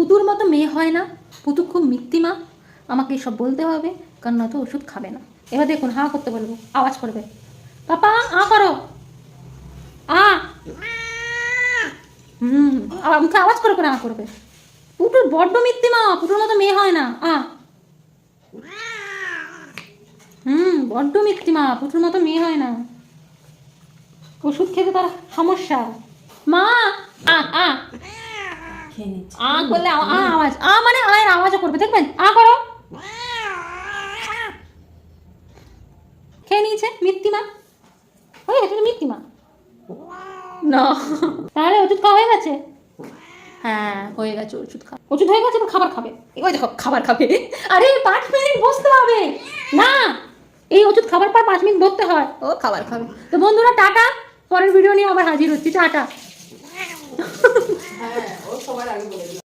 পুতুর মতো মেয়ে হয় না, পুতু খুব মিথ্যিমা, আমাকে এসব বলতে হবে, কারণ নয়তো ওষুধ খাবে না। এবার দেখুন হা করতে বলবো, আওয়াজ করবে, পাপা আ করো, আ, মুখে আওয়াজ করে করে আ করবে। পুটুর বড্ড মিথ্যিমা, পুটুর মতো মেয়ে হয় না, আ, বড্ড মিথ্যিমা, পুটুর মতো মেয়ে হয় না, ওষুধ খেতে তার সমস্যা। মা আ আ আ করলে আওয়াজ, আ মানে আয়ের আওয়াজও করবে, দেখবেন আ করো, খেয়ে নিয়েছে মিথ্যিমা, হয়ে গেছে মিথ্যিমা না। তাহলে ওষুধ খাওয়া হয়ে গেছে? হ্যাঁ হয়ে গেছে ওষুধ খাওয়া, ওষুধ হয়ে গেছে, খাবার খাবে, ওই দেখো খাবার খাবে। আরে 5 মিনিট বসতে হবে না, এই ওষুধ খাবার পর 5 মিনিট বসতে হয়, ও খাবার খাবে। তো বন্ধুরা টাটা, পরের ভিডিও নিয়ে আবার হাজির হচ্ছি, টাটা। ও সবার আগে বলে দিলাম।